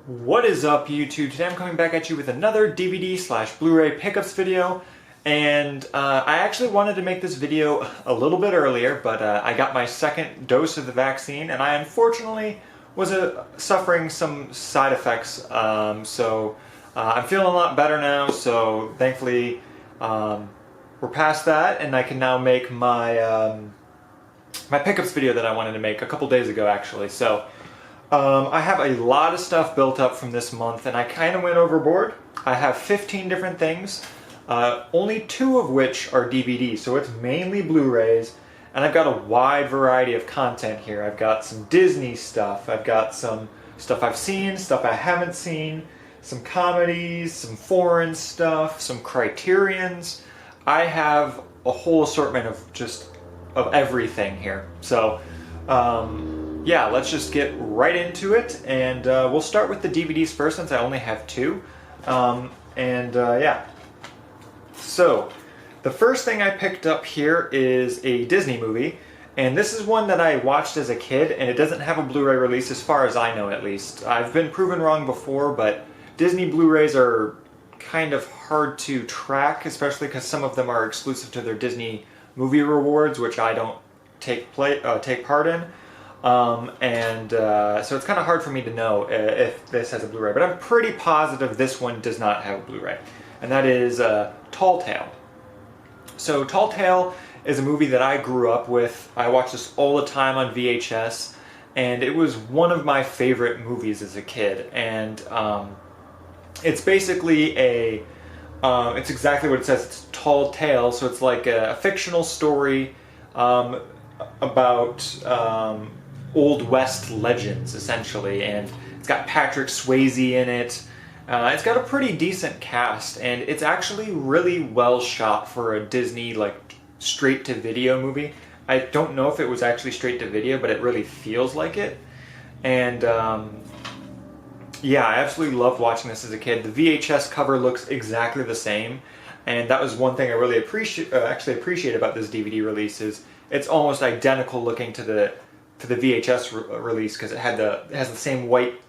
What is up, YouTube? Today I'm coming back at you with another DVD/Blu-ray pickups video, and I actually wanted to make this video a little bit earlier, but I got my second dose of the vaccine, and I unfortunately was suffering some side effects, so I'm feeling a lot better now, so thankfully we're past that, and I can now make my, my pickups video that I wanted to make a couple days ago, actually. So I have a lot of stuff built up from this month, and I kind of went overboard. I have 15 different things, only 2 of which are DVDs, so it's mainly Blu-rays, and I've got a wide variety of content here. I've got some Disney stuff, I've got some stuff I've seen, stuff I haven't seen, some comedies, some foreign stuff, some Criterions. I have a whole assortment of everything here. So, yeah, let's just get right into it, and we'll start with the DVDs first since I only have 2. Yeah. So, the first thing I picked up here is a Disney movie, and this is one that I watched as a kid, and it doesn't have a Blu-ray release as far as I know, at least. I've been proven wrong before, but Disney Blu-rays are kind of hard to track, especially because some of them are exclusive to their Disney movie rewards, which I don't take part in. So it's kind of hard for me to know if this has a Blu-ray, but I'm pretty positive this one does not have a Blu-ray, and that is Tall Tale. So Tall Tale is a movie that I grew up with. I watched this all the time on VHS, and it was one of my favorite movies as a kid, and it's basically it's exactly what it says. It's a tall tale, so it's like a fictional story about Old West legends, essentially, and it's got Patrick Swayze in it. It's got a pretty decent cast, and it's actually really well shot for a Disney, like, straight-to-video movie. I don't know if it was actually straight-to-video, but it really feels like it. And, yeah, I absolutely loved watching this as a kid. The VHS cover looks exactly the same, and that was one thing I really appreciate about this DVD release is it's almost identical looking to the VHS release, because it has the same white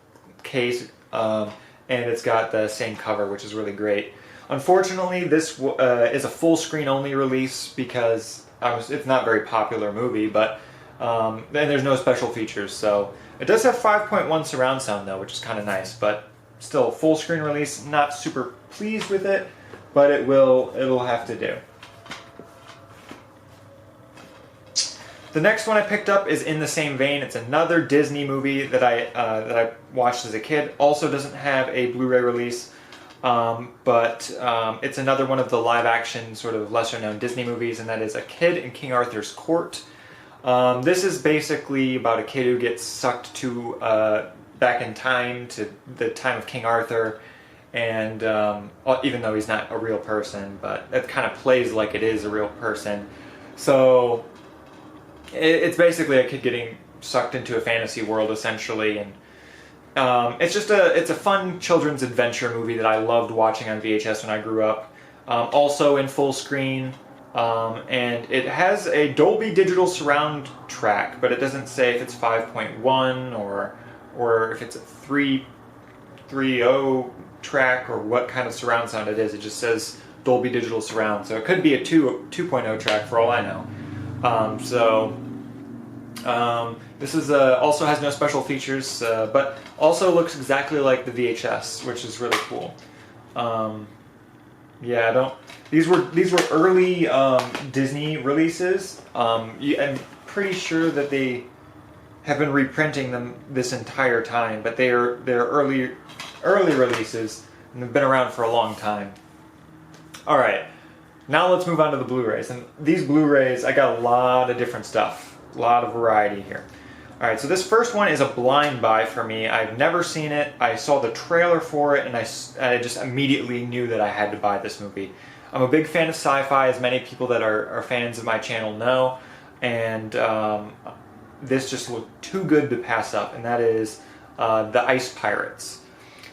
case, and it's got the same cover, which is really great. Unfortunately, this is a full screen only release because it's not a very popular movie, but and there's no special features. So it does have 5.1 surround sound though, which is kind of nice, but still full screen release. Not super pleased with it, but it'll have to do. The next one I picked up is in the same vein. It's another Disney movie that I watched as a kid. Also doesn't have a Blu-ray release, but it's another one of the live-action, sort of lesser-known Disney movies, and that is A Kid in King Arthur's Court. This is basically about a kid who gets sucked to back in time to the time of King Arthur, and even though he's not a real person, but it kind of plays like it is a real person. So it's basically a kid getting sucked into a fantasy world, essentially, and it's a fun children's adventure movie that I loved watching on VHS when I grew up. Also in full screen, and it has a Dolby Digital surround track, but it doesn't say if it's 5.1 or if it's a 3.0 track or what kind of surround sound it is. It just says Dolby Digital surround, so it could be a 2.0 track for all I know. This is also has no special features, but also looks exactly like the VHS, which is really cool. Yeah, these were early Disney releases. I'm pretty sure that they have been reprinting them this entire time, but they're early releases and they've been around for a long time. All right. Now let's move on to the Blu-rays. And these Blu-rays, I got a lot of different stuff. A lot of variety here. Alright, so this first one is a blind buy for me. I've never seen it. I saw the trailer for it, and I just immediately knew that I had to buy this movie. I'm a big fan of sci-fi, as many people that are fans of my channel know, and this just looked too good to pass up, and that is The Ice Pirates.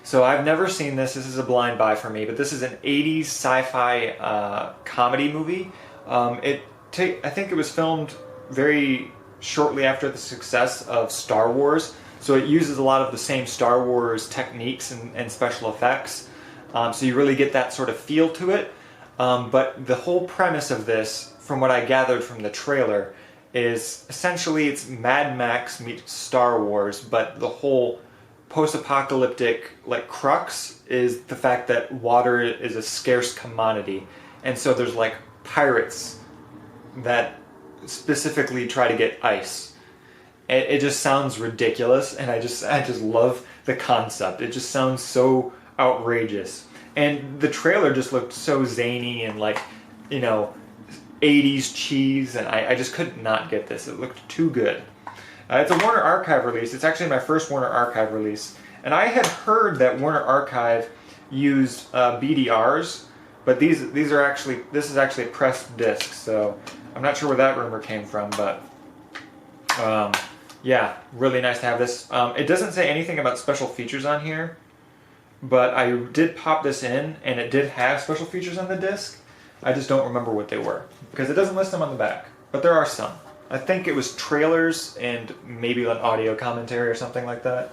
So I've never seen this. This is a blind buy for me, but this is an 80s sci-fi comedy movie. I think it was filmed very shortly after the success of Star Wars, So it uses a lot of the same Star Wars techniques and special effects. So you really get that sort of feel to it. But the whole premise of this, from what I gathered from the trailer, is essentially it's Mad Max meets Star Wars, but the whole post-apocalyptic like crux is the fact that water is a scarce commodity, and so there's like pirates that specifically try to get ice. It just sounds ridiculous, and I just love the concept. It just sounds so outrageous, and the trailer just looked so zany and like, you know, 80s cheese, and I just could not get this. It looked too good. It's a Warner Archive release. It's actually my first Warner Archive release. And I had heard that Warner Archive used BDRs, but this is actually a pressed disc, so I'm not sure where that rumor came from, but yeah, really nice to have this. It doesn't say anything about special features on here, but I did pop this in, and it did have special features on the disc. I just don't remember what they were, because it doesn't list them on the back, but there are some. I think it was trailers and maybe an audio commentary or something like that.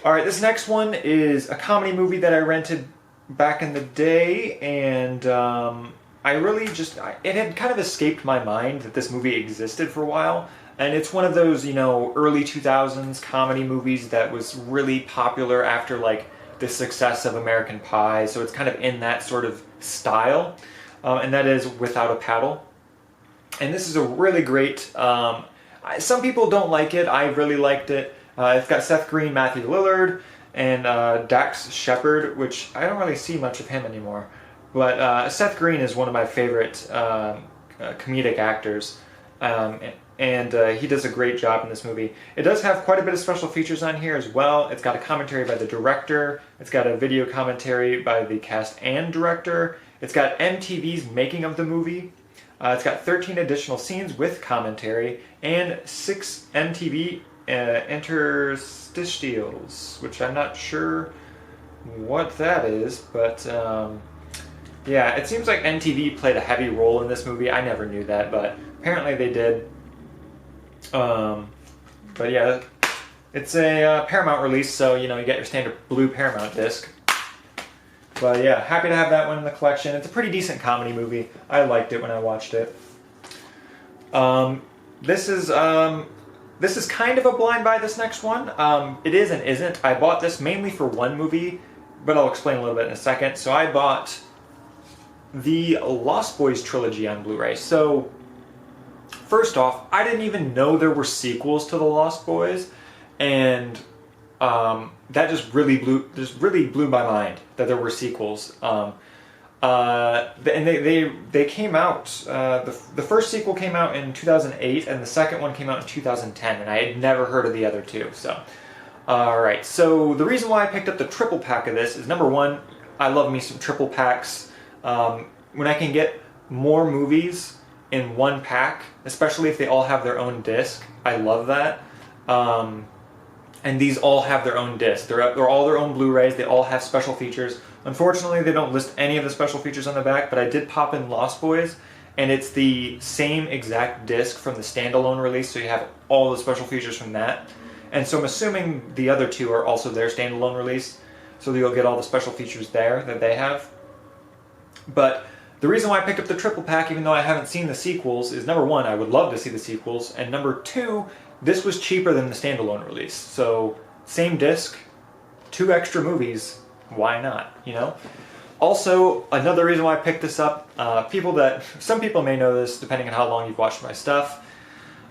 Alright, this next one is a comedy movie that I rented back in the day, and I really just, it had kind of escaped my mind that this movie existed for a while, and it's one of those, you know, early 2000s comedy movies that was really popular after like the success of American Pie, so it's kind of in that sort of style, and that is Without a Paddle. And this is a really great, some people don't like it, I really liked it. It's got Seth Green, Matthew Lillard, and Dax Shepard, which I don't really see much of him anymore. But Seth Green is one of my favorite comedic actors, and he does a great job in this movie. It does have quite a bit of special features on here as well. It's got a commentary by the director, it's got a video commentary by the cast and director, it's got MTV's making of the movie. It's got 13 additional scenes with commentary and 6 MTV interstitials, which I'm not sure what that is, but yeah, it seems like MTV played a heavy role in this movie. I never knew that, but apparently they did. But yeah, it's a Paramount release, so you know, you get your standard blue Paramount disc. But yeah, happy to have that one in the collection. It's a pretty decent comedy movie. I liked it when I watched it. This is kind of a blind buy, this next one. It is and isn't. I bought this mainly for one movie, but I'll explain a little bit in a second. So I bought the Lost Boys trilogy on Blu-ray. So first off, I didn't even know there were sequels to the Lost Boys, and that just really blew my mind that there were sequels. And they came out. The first sequel came out in 2008, and the second one came out in 2010. And I had never heard of the other two. So, all right. So the reason why I picked up the triple pack of this is, number one, I love me some triple packs. When I can get more movies in one pack, especially if they all have their own disc, I love that. And these all have their own disc. They're all their own Blu-rays. They all have special features. Unfortunately, they don't list any of the special features on the back, but I did pop in Lost Boys, and it's the same exact disc from the standalone release, so you have all the special features from that. And so I'm assuming the other two are also their standalone release, so you'll get all the special features there that they have. But the reason why I picked up the triple pack, even though I haven't seen the sequels, is number one, I would love to see the sequels, and number two, this was cheaper than the standalone release. So, same disc, 2 extra movies, why not, you know? Also, another reason why I picked this up, some people may know this depending on how long you've watched my stuff.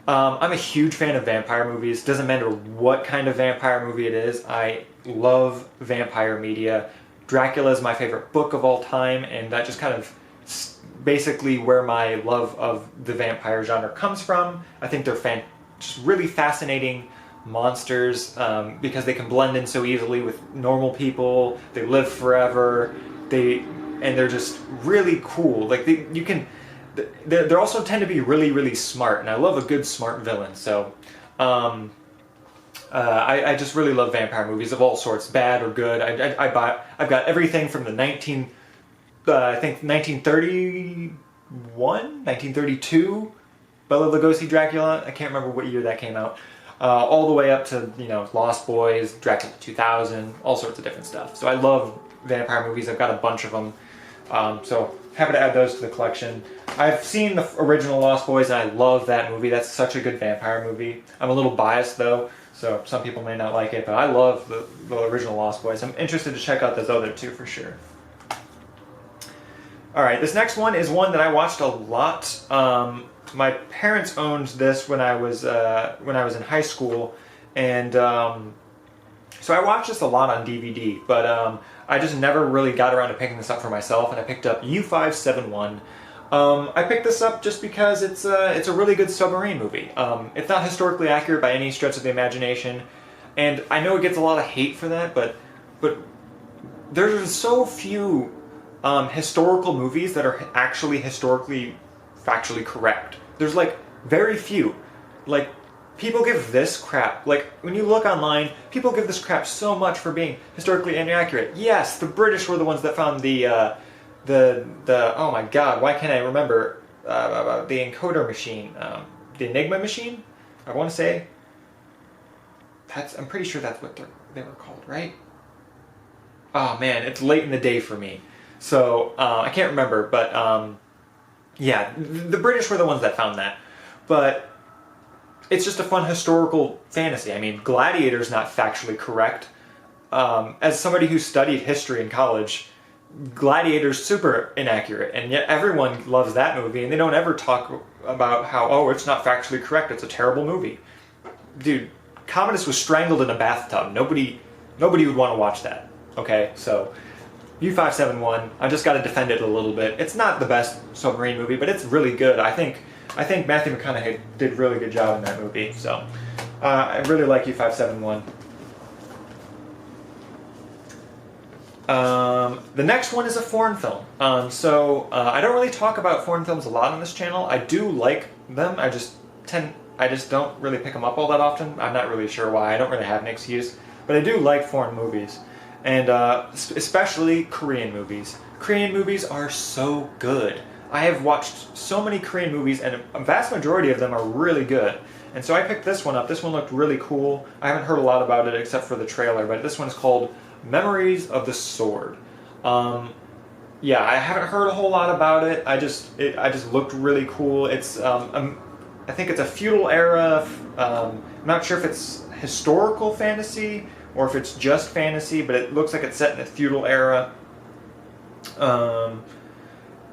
I'm a huge fan of vampire movies. Doesn't matter what kind of vampire movie it is, I love vampire media. Dracula is my favorite book of all time, and that just kind of basically where my love of the vampire genre comes from. I think they're just really fascinating monsters because they can blend in so easily with normal people. They live forever. They're just really cool. Like they also tend to be really, really smart, and I love a good smart villain. So I just really love vampire movies of all sorts, bad or good. I've got everything from the 1931, 1932. Bela Lugosi Dracula. I can't remember what year that came out. all the way up to, you know, Lost Boys, Dracula 2000, all sorts of different stuff. So I love vampire movies. I've got a bunch of them. So happy to add those to the collection. I've seen the original Lost Boys, and I love that movie. That's such a good vampire movie. I'm a little biased, though, so some people may not like it, but I love the original Lost Boys. I'm interested to check out those other two for sure. Alright, this next one is one that I watched a lot. My parents owned this when I was in high school, and so I watched this a lot on DVD, but I just never really got around to picking this up for myself, and I picked up U-571. I picked this up just because it's a really good submarine movie. It's not historically accurate by any stretch of the imagination, and I know it gets a lot of hate for that, but there's so few historical movies that are actually historically, factually correct. There's like very few. Like, people give this crap, like when you look online, people give this crap so much for being historically inaccurate. Yes, the British were the ones that found the oh my god, why can't I remember the encoder machine, the Enigma machine, I want to say. I'm pretty sure that's what they were called, right? Oh man, it's late in the day for me, so I can't remember, but yeah, the British were the ones that found that. But it's just a fun historical fantasy. I mean, Gladiator's not factually correct. As somebody who studied history in college, Gladiator's super inaccurate, and yet everyone loves that movie, and they don't ever talk about how, oh, it's not factually correct, it's a terrible movie. Dude, Commodus was strangled in a bathtub. Nobody would want to watch that, okay? So, U-571, I just got to defend it a little bit. It's not the best submarine movie, but it's really good. I think Matthew McConaughey did a really good job in that movie, so I really like U-571. The next one is a foreign film. I don't really talk about foreign films a lot on this channel. I do like them. I just don't really pick them up all that often. I'm not really sure why. I don't really have an excuse, but I do like foreign movies, and especially Korean movies. Korean movies are so good. I have watched so many Korean movies, and a vast majority of them are really good. And so I picked this one up. This one looked really cool. I haven't heard a lot about it except for the trailer, but this one is called Memories of the Sword. Yeah, I haven't heard a whole lot about it. I just looked really cool. It's I think it's a feudal era. I'm not sure if it's historical fantasy or if it's just fantasy, but it looks like it's set in a feudal era.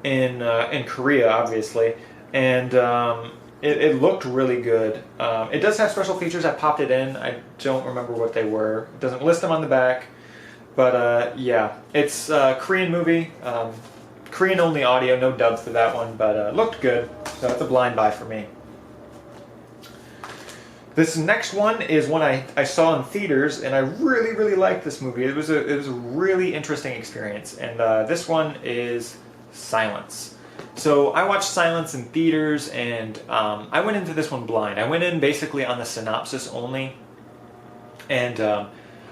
In Korea, obviously, and it looked really good. It does have special features. I popped it in. I don't remember what they were. It doesn't list them on the back, but yeah, it's a Korean movie. Korean only audio, no dub for that one, but looked good, so it's a blind buy for me. This next one is one I saw in theaters, and I really liked this movie. It was a really interesting experience, and this one is Silence. So I watched Silence in theaters, and I went into this one blind. I went in basically on the synopsis only, and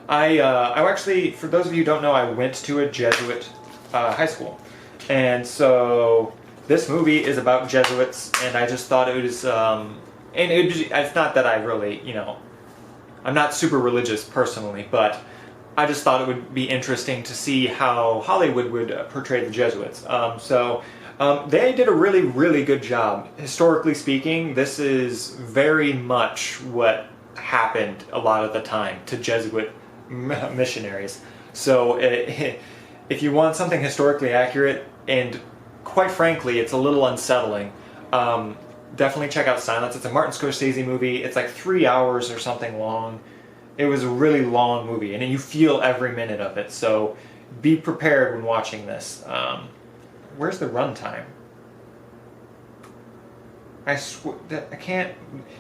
I actually, for those of you who don't know, I went to a Jesuit high school, and so this movie is about Jesuits, and I just thought it was, it's not that I really, I'm not super religious personally, but I just thought it would be interesting to see how Hollywood would portray the Jesuits. They did a really good job. Historically speaking, this is very much what happened a lot of the time to Jesuit missionaries. So if you want something historically accurate, and quite frankly, it's a little unsettling, definitely check out Silence. It's a Martin Scorsese movie. It's like 3 hours or something long. It was a really long movie, and you feel every minute of it, so be prepared when watching this. Where's the runtime? I can't...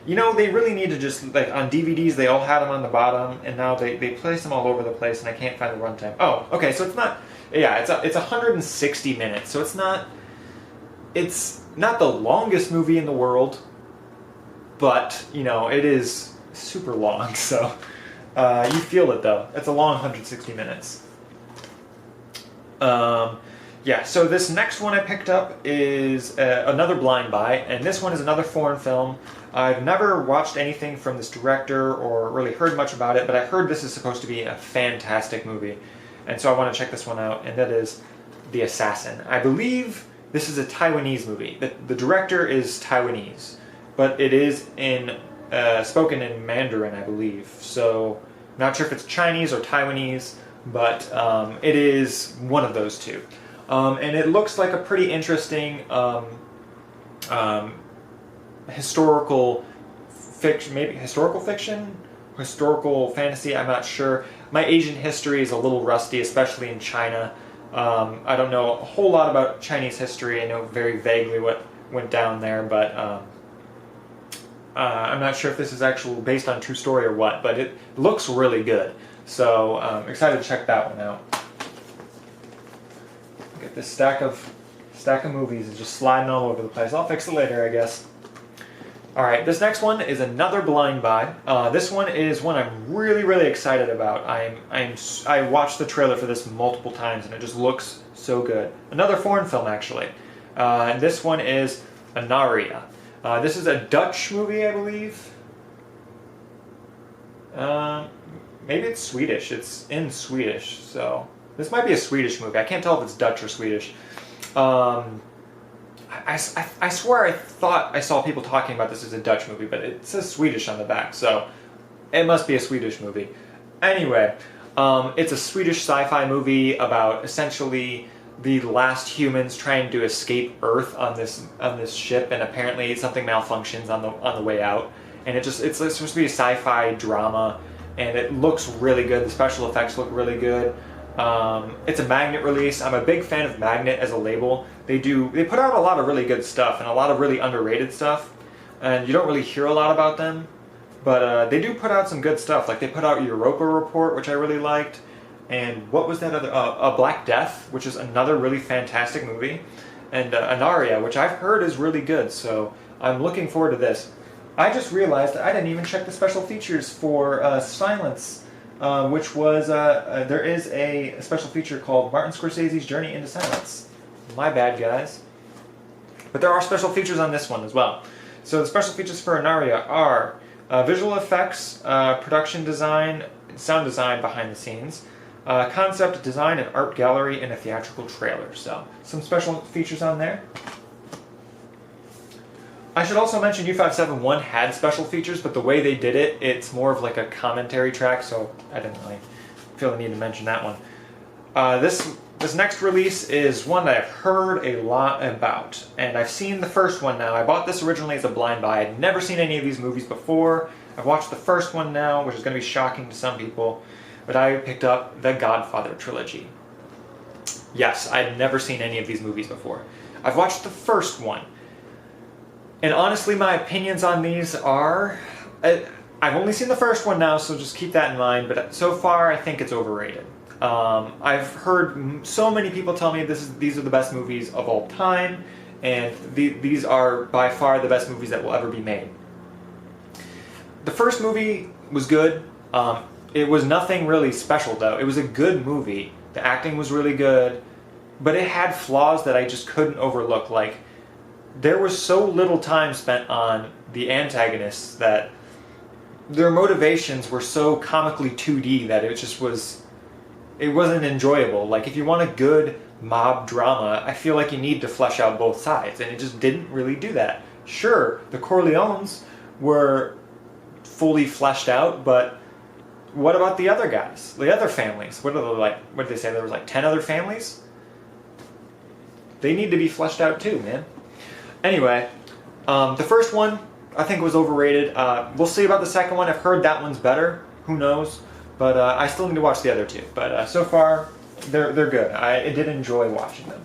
they really need to just, like, on DVDs, they all had them on the bottom, and now they place them all over the place, and I can't find the runtime. Oh, okay, so it's not... Yeah, it's 160 minutes, so it's not the longest movie in the world, but, it is super long, so... you feel it, though. It's a long 160 minutes. Yeah, so this next one I picked up is another blind buy, and this one is another foreign film. I've never watched anything from this director or really heard much about it, but I heard this is supposed to be a fantastic movie, and so I want to check this one out, and that is The Assassin. I believe this is a Taiwanese movie. The director is Taiwanese, but it is spoken in Mandarin, I believe, so I'm not sure if it's Chinese or Taiwanese, but it is one of those two. And it looks like a pretty interesting historical fiction, maybe historical fiction? Historical fantasy, I'm not sure. My Asian history is a little rusty, especially in China. I don't know a whole lot about Chinese history. I know very vaguely what went down there, but I'm not sure if this is actually based on true story or what, but it looks really good. So I'm excited to check that one out. Get this stack of movies is just sliding all over the place. I'll fix it later, I guess. Alright, this next one is another blind buy. This one is one I'm really excited about. I watched the trailer for this multiple times and it just looks so good. Another foreign film, actually. And this one is Anaria. This is a Dutch movie, I believe. Maybe it's Swedish. It's in Swedish, so this might be a Swedish movie. I can't tell if it's Dutch or Swedish. I swear I thought I saw people talking about this as a Dutch movie, but it says Swedish on the back, so it must be a Swedish movie. Anyway, it's a Swedish sci-fi movie about essentially the last humans trying to escape Earth on this ship, and apparently something malfunctions on the way out. And it's supposed to be a sci-fi drama, and it looks really good. The special effects look really good. It's a Magnet release. I'm a big fan of Magnet as a label. They put out a lot of really good stuff and a lot of really underrated stuff, and you don't really hear a lot about them, but they do put out some good stuff. Like they put out Europa Report, which I really liked, and what was that other? Black Death, which is another really fantastic movie, and Anaria, which I've heard is really good. So I'm looking forward to this. I just realized that I didn't even check the special features for Silence. Which was, there is a special feature called Martin Scorsese's Journey into Silence. My bad, guys. But there are special features on this one as well. So the special features for Anaria are visual effects, production design, sound design behind the scenes, concept design and art gallery, and a theatrical trailer. So some special features on there. I should also mention U571 had special features, but the way they did it, it's more of like a commentary track, so I didn't really feel the need to mention that one. This next release is one that I've heard a lot about, and I've seen the first one now. I bought this originally as a blind buy. I'd never seen any of these movies before. I've watched the first one now, which is going to be shocking to some people, but I picked up the Godfather Trilogy. Yes, I'd never seen any of these movies before. I've watched the first one. And honestly, my opinions on these are... I've only seen the first one now, so just keep that in mind, but so far I think it's overrated. I've heard so many people tell me these are the best movies of all time, and these are by far the best movies that will ever be made. The first movie was good. It was nothing really special, though. It was a good movie. The acting was really good, but it had flaws that I just couldn't overlook, like there was so little time spent on the antagonists that their motivations were so comically 2D that it wasn't enjoyable. Like if you want a good mob drama, I feel like you need to flesh out both sides, and it just didn't really do that. Sure, the Corleones were fully fleshed out, but what about the other guys? The other families? What did they say? There was like 10 other families? They need to be fleshed out too, man. Anyway, the first one I think was overrated. We'll see about the second one. I've heard that one's better. Who knows? But I still need to watch the other two. But so far, they're good. I did enjoy watching them.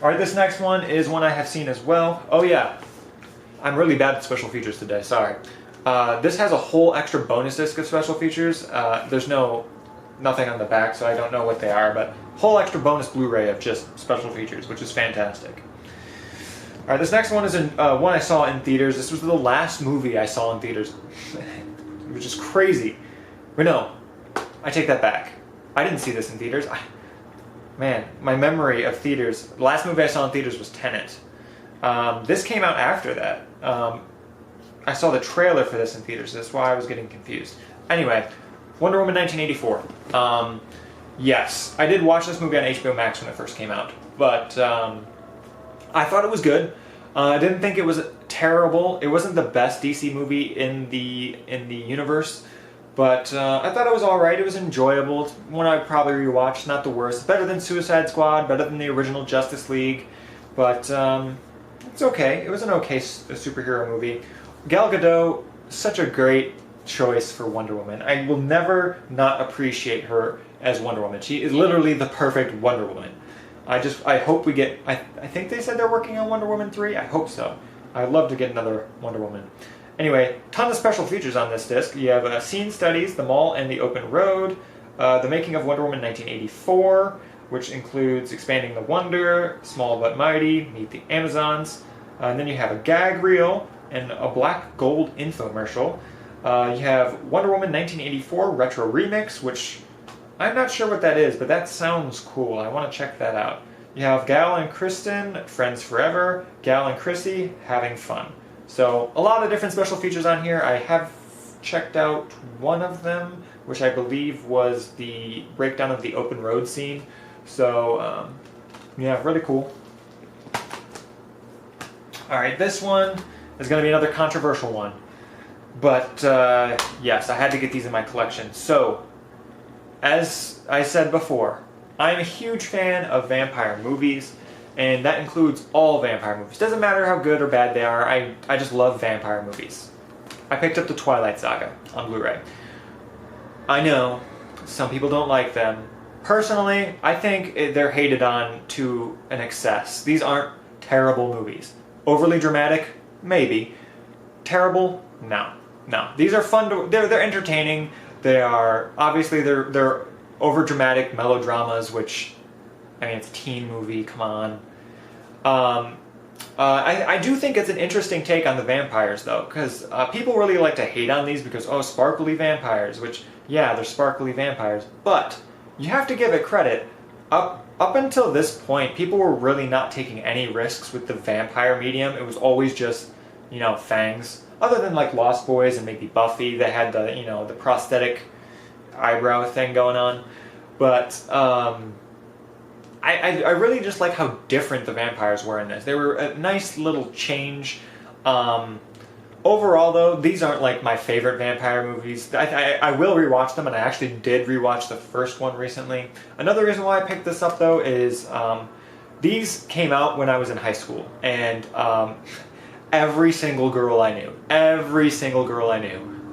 Alright, this next one is one I have seen as well. Oh yeah, I'm really bad at special features today, sorry. This has a whole extra bonus disc of special features. There's nothing on the back, so I don't know what they are, but whole extra bonus Blu-ray of just special features, which is fantastic. Alright, this next one is one I saw in theaters. This was the last movie I saw in theaters, which is crazy. But no, I take that back. I didn't see this in theaters. man, my memory of theaters, the last movie I saw in theaters was Tenet. This came out after that. I saw the trailer for this in theaters, that's why I was getting confused. Anyway, Wonder Woman 1984. Yes, I did watch this movie on HBO Max when it first came out, but I thought it was good. I didn't think it was terrible. It wasn't the best DC movie in the universe, but I thought it was alright. It was enjoyable. It's one I'd probably rewatch, not the worst. Better than Suicide Squad, better than the original Justice League, but it's okay. It was an okay superhero movie. Gal Gadot, such a great choice for Wonder Woman. I will never not appreciate her as Wonder Woman. She is literally the perfect Wonder Woman. I hope we get, I think they said they're working on Wonder Woman 3? I hope so. I'd love to get another Wonder Woman. Anyway, tons of special features on this disc. You have scene studies, the mall and the open road, the making of Wonder Woman 1984, which includes Expanding the Wonder, Small but Mighty, Meet the Amazons, and then you have a gag reel and a black gold infomercial. You have Wonder Woman 1984 Retro Remix, which I'm not sure what that is, but that sounds cool. I want to check that out. You have Gal and Kristen, Friends Forever, Gal and Chrissy, Having Fun. So, a lot of different special features on here. I have checked out one of them, which I believe was the breakdown of the open road scene. So, yeah, really cool. Alright, this one is going to be another controversial one. But, yes, I had to get these in my collection. So, as I said before, I'm a huge fan of vampire movies, and that includes all vampire movies. Doesn't matter how good or bad they are, I just love vampire movies. I picked up the Twilight Saga on Blu-ray. I know, some people don't like them. Personally, I think they're hated on to an excess. These aren't terrible movies. Overly dramatic? Maybe. Terrible? No. No. These are fun to, they're entertaining. They are, obviously they're over-dramatic melodramas, which, I mean, it's a teen movie, come on. I do think it's an interesting take on the vampires, though, because people really like to hate on these because, oh, sparkly vampires, which, yeah, they're sparkly vampires, but you have to give it credit. Up until this point, people were really not taking any risks with the vampire medium. It was always just, you know, fangs. Other than, like, Lost Boys and maybe Buffy, they had the, you know, the prosthetic eyebrow thing going on. But, I really just like how different the vampires were in this. They were a nice little change. Overall, though, these aren't, like, my favorite vampire movies. I will rewatch them, and I actually did rewatch the first one recently. Another reason why I picked this up, though, is these came out when I was in high school. And every single girl I knew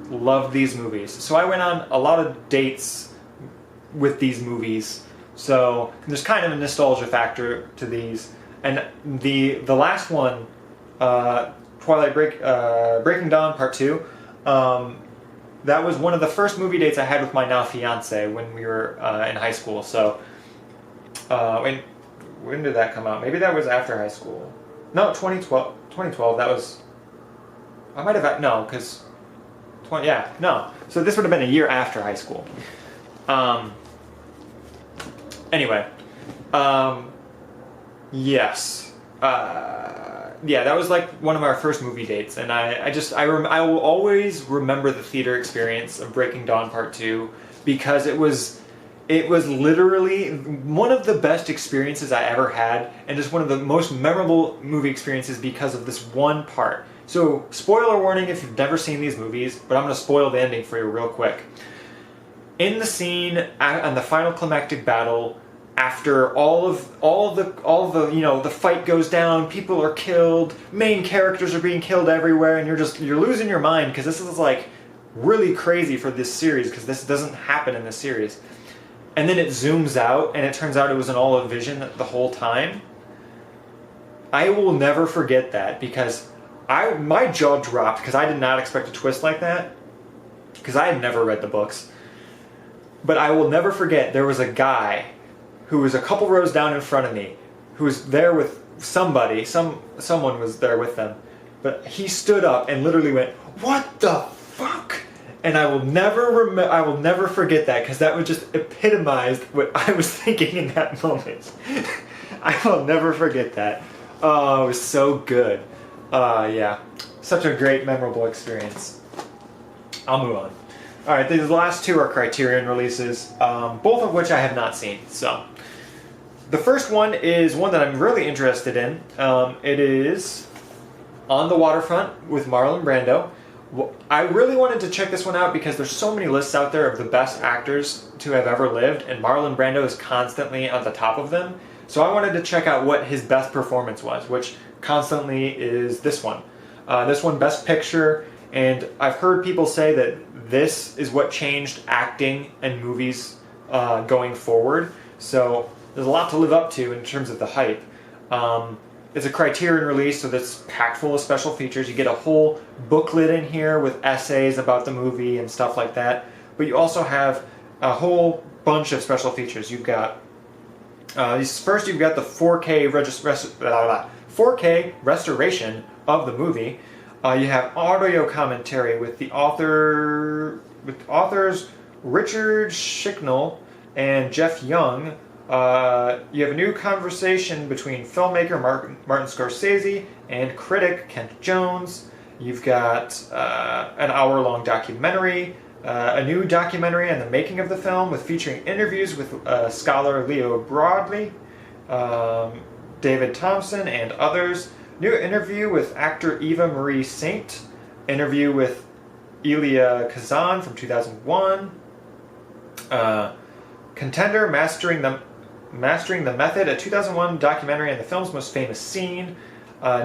loved these movies. So I went on a lot of dates with these movies. So there's kind of a nostalgia factor to these. And the last one, Breaking Dawn Part 2, that was one of the first movie dates I had with my now fiance when we were in high school. So when did that come out? Maybe that was after high school. No, 2012. 2012, that was... I might have... No, because... Yeah, no. So this would have been a year after high school. Anyway. Yes. Yeah, that was like one of our first movie dates, and I will always remember the theater experience of Breaking Dawn Part 2, because it was literally one of the best experiences I ever had, and just one of the most memorable movie experiences because of this one part. So, spoiler warning if you've never seen these movies, but I'm going to spoil the ending for you real quick. In the scene on the final climactic battle, after all the you know, the fight goes down, people are killed, main characters are being killed everywhere, and you're losing your mind, because this is like really crazy for this series, because this doesn't happen in this series. And then it zooms out, and it turns out it was an all-of vision the whole time. I will never forget that, because my jaw dropped, because I did not expect a twist like that, because I had never read the books. But I will never forget, there was a guy who was a couple rows down in front of me, who was there with somebody, someone was there with them, but he stood up and literally went, "What the fuck?" And I will never forget that, because that was just epitomized what I was thinking in that moment. I will never forget that. Oh, it was so good. Yeah, such a great, memorable experience. I'll move on. All right, these last two are Criterion releases, both of which I have not seen. So, the first one is one that I'm really interested in. It is On the Waterfront with Marlon Brando. I really wanted to check this one out because there's so many lists out there of the best actors to have ever lived, and Marlon Brando is constantly at the top of them. So I wanted to check out what his best performance was, which constantly is this one. This one, Best Picture, and I've heard people say that this is what changed acting and movies going forward. So there's a lot to live up to in terms of the hype. It's a Criterion release, so that's packed full of special features. You get a whole booklet in here with essays about the movie and stuff like that. But you also have a whole bunch of special features. You've got first you've got the 4K restoration of the movie. You have audio commentary with the authors Richard Schicknell and Jeff Young. You have a new conversation between filmmaker Martin Scorsese and critic Kent Jones. You've got an hour-long documentary, a new documentary on the making of the film with featuring interviews with scholar Leo Broadley, David Thompson, and others. New interview with actor Eva Marie Saint. Interview with Elia Kazan from 2001. Contender, Mastering the Method, a 2001 documentary on the film's most famous scene.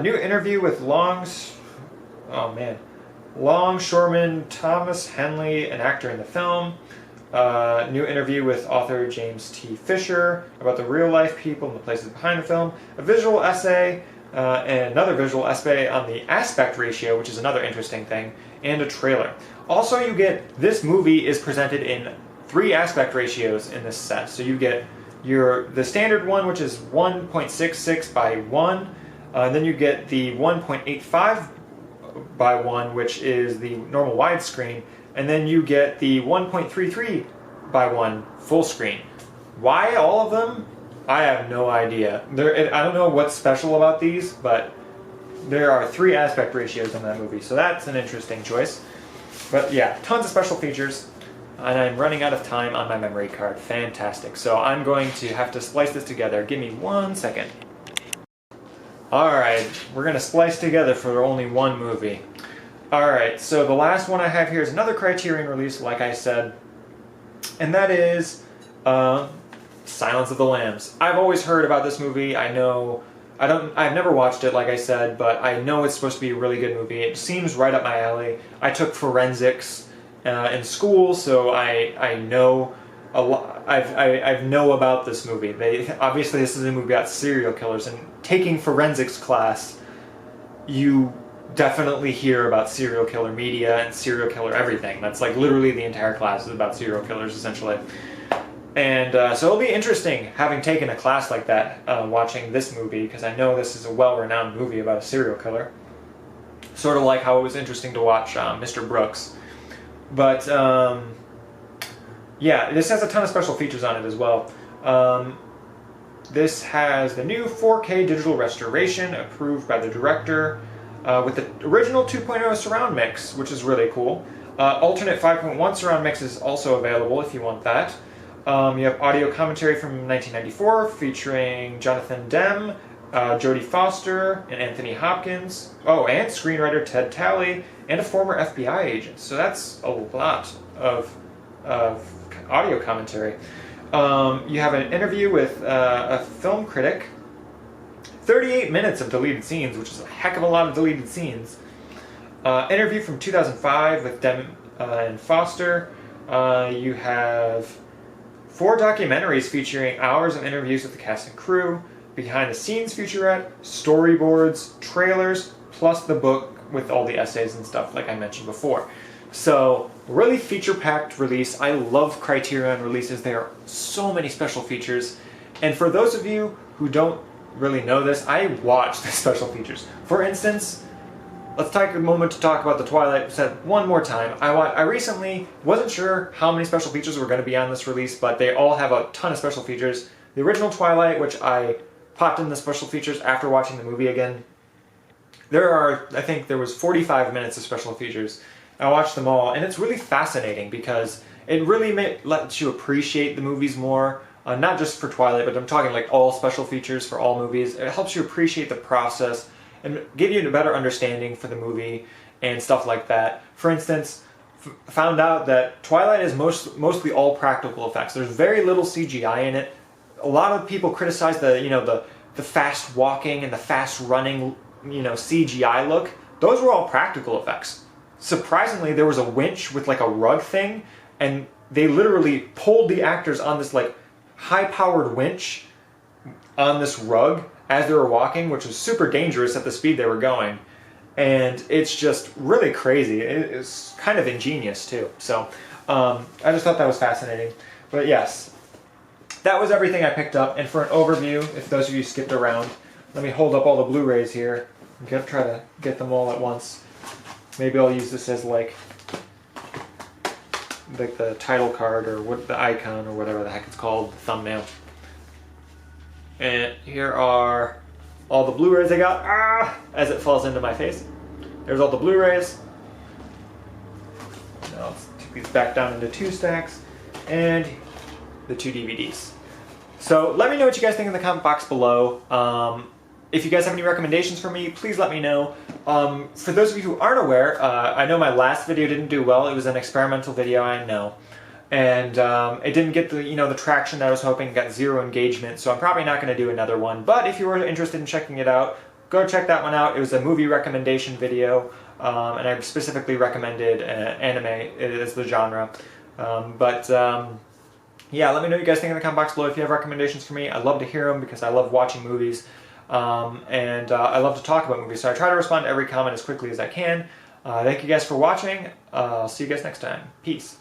New interview with Longshoreman Thomas Henley, an actor in the film. New interview with author James T. Fisher about the real-life people and the places behind the film. A visual essay, and another visual essay on the aspect ratio, which is another interesting thing, and a trailer. Also, you get, this movie is presented in 3 aspect ratios in this set. So you get the standard one, which is 1.66 by 1. Then you get the 1.85 by 1, which is the normal widescreen. And then you get the 1.33 by 1 full screen. Why all of them? I have no idea. I don't know what's special about these, but there are 3 aspect ratios in that movie. So that's an interesting choice. But yeah, tons of special features. And I'm running out of time on my memory card. Fantastic. So I'm going to have to splice this together. Give me 1 second. Alright, we're going to splice together for only one movie. Alright, so the last one I have here is another Criterion release, like I said. And that is Silence of the Lambs. I've always heard about this movie. I've never watched it, like I said, but I know it's supposed to be a really good movie. It seems right up my alley. I took forensics in school, so I know a lot. I know about this movie. Obviously this is a movie about serial killers, and taking forensics class, you definitely hear about serial killer media and serial killer everything. That's like literally the entire class is about serial killers, essentially. And so it'll be interesting having taken a class like that, watching this movie, because I know this is a well-renowned movie about a serial killer. Sort of like how it was interesting to watch Mr. Brooks. But yeah, this has a ton of special features on it as well. This has the new 4K digital restoration approved by the director with the original 2.0 surround mix, which is really cool. Alternate 5.1 surround mix is also available if you want that. You have audio commentary from 1994 featuring Jonathan Demme, Jodie Foster, and Anthony Hopkins. Oh, and screenwriter Ted Talley, and a former FBI agent. So that's a lot of audio commentary. You have an interview with a film critic. 38 minutes of deleted scenes, which is a heck of a lot of deleted scenes. Interview from 2005 with Demme and Foster. You have 4 documentaries featuring hours of interviews with the cast and crew, behind-the-scenes featurette, storyboards, trailers, plus the book with all the essays and stuff like I mentioned before. So, really feature-packed release. I love Criterion releases. There are so many special features. And for those of you who don't really know this, I watch the special features. For instance, let's take a moment to talk about the Twilight set one more time. I recently wasn't sure how many special features were going to be on this release, but they all have a ton of special features. The original Twilight, which I popped in the special features after watching the movie again, I think there was 45 minutes of special features. I watched them all, and it's really fascinating because it really lets you appreciate the movies more. Not just for Twilight, but I'm talking like all special features for all movies. It helps you appreciate the process and give you a better understanding for the movie and stuff like that. For instance, found out that Twilight is mostly all practical effects. There's very little CGI in it. A lot of people criticize the fast walking and the fast running, CGI look. Those were all practical effects. Surprisingly, there was a winch with like a rug thing, and they literally pulled the actors on this like high-powered winch on this rug as they were walking, which was super dangerous at the speed they were going. And it's just really crazy. It's kind of ingenious too. So I just thought that was fascinating. But yes, that was everything I picked up. And for an overview, if those of you skipped around, let me hold up all the Blu-rays here and try to get them all at once. Maybe I'll use this as like the title card or the icon or whatever the heck it's called, the thumbnail. And here are all the Blu-rays I got, as it falls into my face. There's all the Blu-rays. Now let's take these back down into 2 stacks, and the 2 DVDs. So let me know what you guys think in the comment box below. If you guys have any recommendations for me, please let me know. For those of you who aren't aware, I know my last video didn't do well. It was an experimental video, I know. And it didn't get the traction that I was hoping, got 0 engagement, so I'm probably not going to do another one. But if you were interested in checking it out, go check that one out. It was a movie recommendation video, and I specifically recommended anime as the genre. Yeah, let me know what you guys think in the comment box below if you have recommendations for me. I love to hear them because I love watching movies. I love to talk about movies, so I try to respond to every comment as quickly as I can. Thank you guys for watching. I'll see you guys next time. Peace.